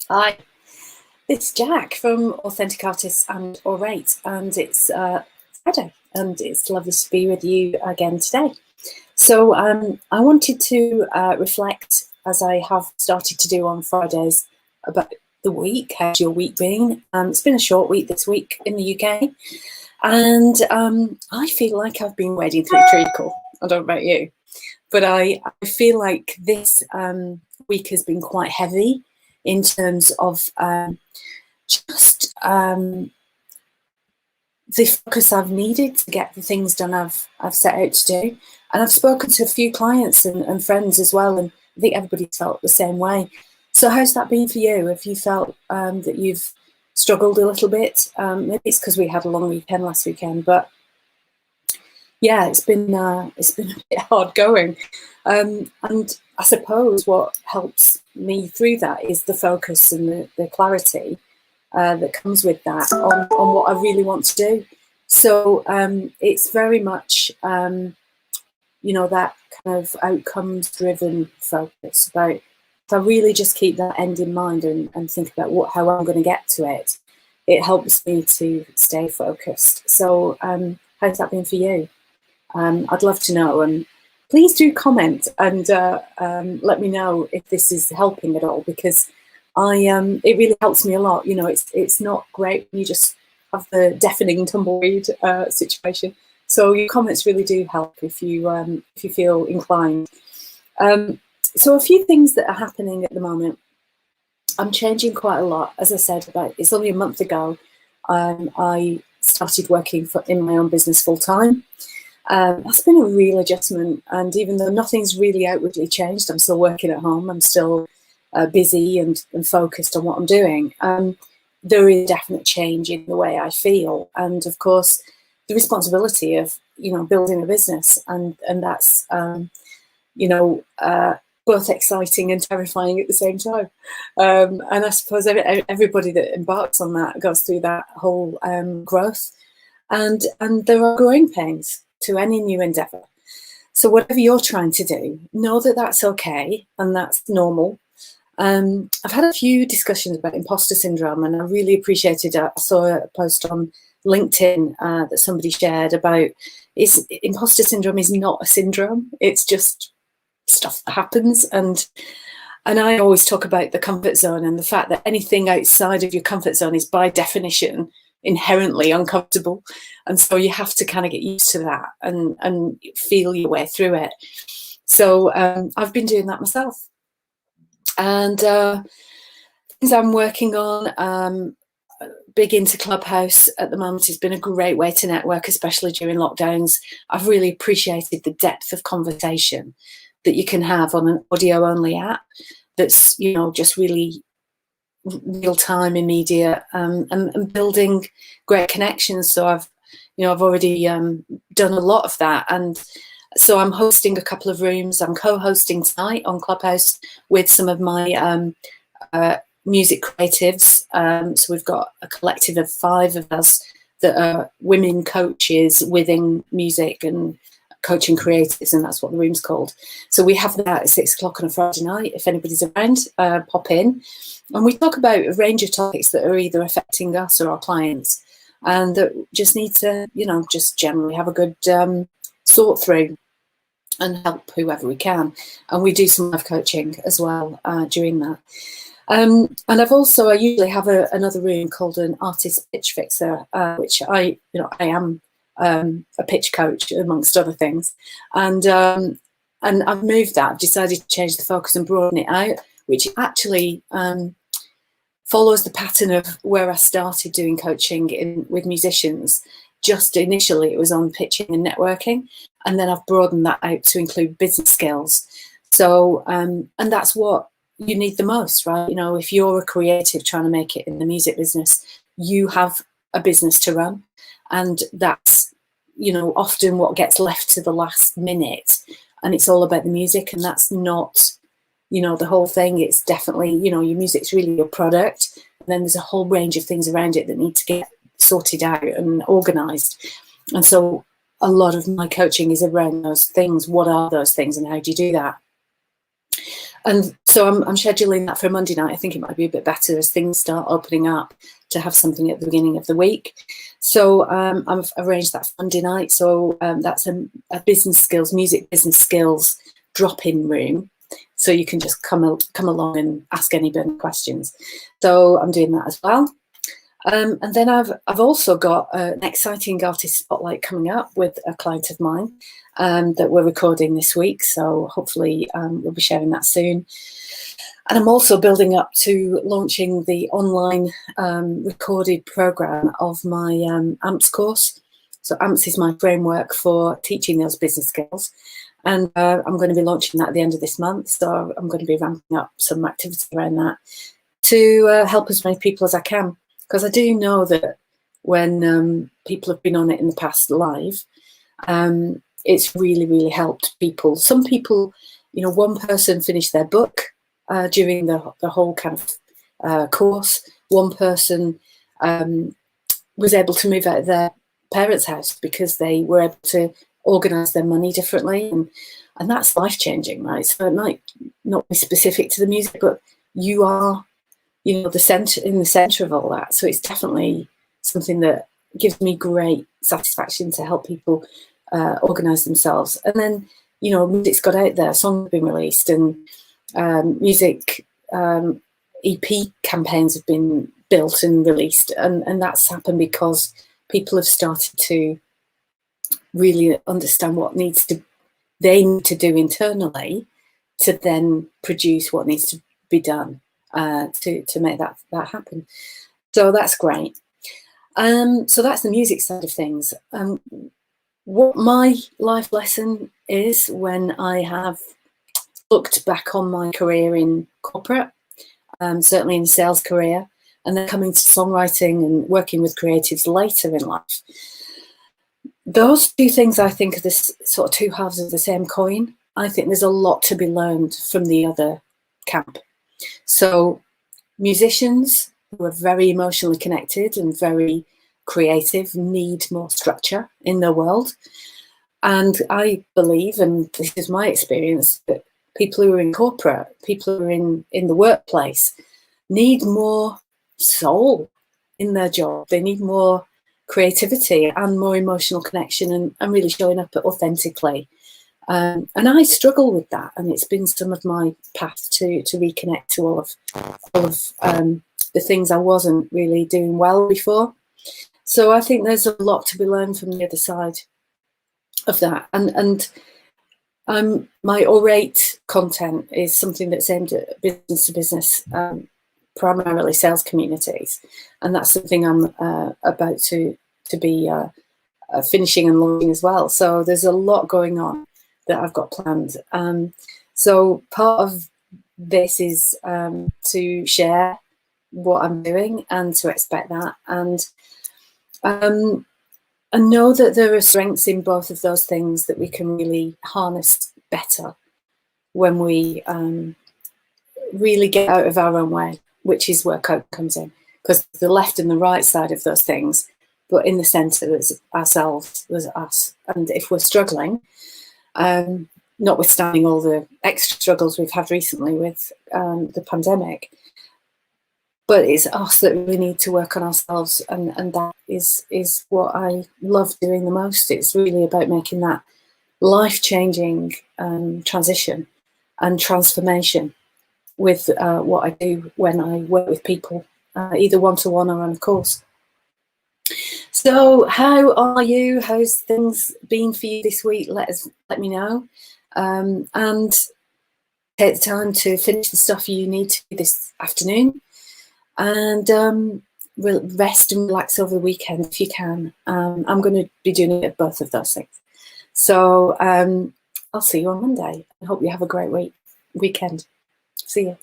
Hi, it's Jack from Authentic Artists and Orate, and it's Friday, and it's lovely to be with you again today. So I wanted to reflect, as I have started to do on Fridays, about the week. How's your week been? It's been a short week this week in the UK, and I feel like I've been wading through treacle. I don't know about you, but I feel like this week has been quite heavy in terms of just the focus I've needed to get the things done I've set out to do. And I've spoken to a few clients and friends as well, and I think everybody's felt the same way. So how's that been for you? Have you felt that you've struggled a little bit? Maybe it's because we had a long weekend last weekend, but yeah, it's been a bit hard going. And I suppose what helps me through that is the focus and the clarity that comes with that on what I really want to do. So it's very much, that kind of outcomes driven focus about if I really just keep that end in mind and think about how I'm going to get to it, it helps me to stay focused. So how's that been for you? I'd love to know, and please do comment and let me know if this is helping at all, because it really helps me a lot. It's not great when you just have the deafening tumbleweed situation. So your comments really do help if you feel inclined. So a few things that are happening at the moment. I'm changing quite a lot. As I said, it's only a month ago I started working in my own business full time. That's been a real adjustment, and even though nothing's really outwardly changed, I'm still working at home, I'm still busy and focused on what I'm doing. There is a definite change in the way I feel, and of course the responsibility of building a business, and that's both exciting and terrifying at the same time. And I suppose everybody that embarks on that goes through that whole growth, and there are growing pains to any new endeavour. So whatever you're trying to do, know that that's okay and that's normal. I've had a few discussions about imposter syndrome, and I really appreciated it. I saw a post on LinkedIn that somebody shared about imposter syndrome is not a syndrome. It's just stuff that happens. And I always talk about the comfort zone and the fact that anything outside of your comfort zone is by definition inherently uncomfortable, and so you have to kind of get used to that and feel your way through it. So I've been doing that myself, and things I'm working on, big into Clubhouse at the moment. Has been a great way to network, especially during lockdowns. I've really appreciated the depth of conversation that you can have on an audio only app that's just really real time, immediate, and building great connections. So I've already done a lot of that, and so I'm hosting a couple of rooms. I'm co-hosting tonight on Clubhouse with some of my music creatives. So we've got a collective of 5 of us that are women coaches within music and coaching creatives, and that's what the room's called. So we have that at 6 o'clock on a Friday night. If anybody's around, pop in. And we talk about a range of topics that are either affecting us or our clients, and that just need to, just generally have a good sort through and help whoever we can. And we do some live coaching as well during that. And I usually have another room called an artist pitch fixer, which I am a pitch coach amongst other things. And I've moved that. I've decided to change the focus and broaden it out, which actually follows the pattern of where I started doing coaching with musicians. Just initially it was on pitching and networking, and then I've broadened that out to include business skills. So and that's what you need the most, right? If you're a creative trying to make it in the music business, you have a business to run, and that's often what gets left to the last minute, and it's all about the music, and that's not the whole thing. It's definitely your music's really your product, and then there's a whole range of things around it that need to get sorted out and organized. And so a lot of my coaching is around those things. What are those things, and how do you do that? And so I'm scheduling that for Monday night. I think it might be a bit better as things start opening up to have something at the beginning of the week. So I've arranged that for Monday night. So that's a business skills, music business skills drop-in room. So you can just come along and ask any burning questions. So I'm doing that as well. And then I've also got an exciting artist spotlight coming up with a client of mine that we're recording this week. So hopefully we'll be sharing that soon. And I'm also building up to launching the online recorded program of my AMPS course. So AMPS is my framework for teaching those business skills. And I'm going to be launching that at the end of this month. So I'm going to be ramping up some activity around that to help as many people as I can. Because I do know that when people have been on it in the past live, it's really, really helped people. Some people, you know, one person finished their book during the whole kind of course. One person was able to move out of their parents' house because they were able to organise their money differently. And that's life-changing, right? So it might not be specific to the music, but you are, you know, in the centre of all that. So it's definitely something that gives me great satisfaction to help people organise themselves. And then, you know, music's got out there, songs have been released, and music EP campaigns have been built and released. And that's happened because people have started to really understand what they need to do internally to then produce what needs to be done. To make that happen. So that's great. So that's the music side of things. What my life lesson is when I have looked back on my career in corporate, certainly in sales career, and then coming to songwriting and working with creatives later in life. Those two things, I think, are this sort of two halves of the same coin. I think there's a lot to be learned from the other camp. So musicians who are very emotionally connected and very creative need more structure in their world. And I believe, and this is my experience, that people who are in corporate, people who are in the workplace, need more soul in their job. They need more creativity and more emotional connection and really showing up authentically. And I struggle with that, and it's been some of my path to reconnect to all of the things I wasn't really doing well before. So I think there's a lot to be learned from the other side of that. And my orate content is something that's aimed at business to business, primarily sales communities, and that's something I'm about to be finishing and launching as well. So there's a lot going on that I've got planned. So part of this is to share what I'm doing and to expect that, and know that there are strengths in both of those things that we can really harness better when we really get out of our own way, which is where cope comes in, because the left and the right side of those things, but in the centre there's ourselves, there's us. And if we're struggling, notwithstanding all the extra struggles we've had recently with the pandemic, but it's us that really need to work on ourselves, and that is what I love doing the most. It's really about making that life-changing transition and transformation with what I do when I work with people, either one-to-one or on a course. So how are you? How's things been for you this week? Let me know. And take the time to finish the stuff you need to this afternoon, and rest and relax over the weekend if you can. I'm going to be doing it both of those things. So I'll see you on Monday. I hope you have a great weekend. See you.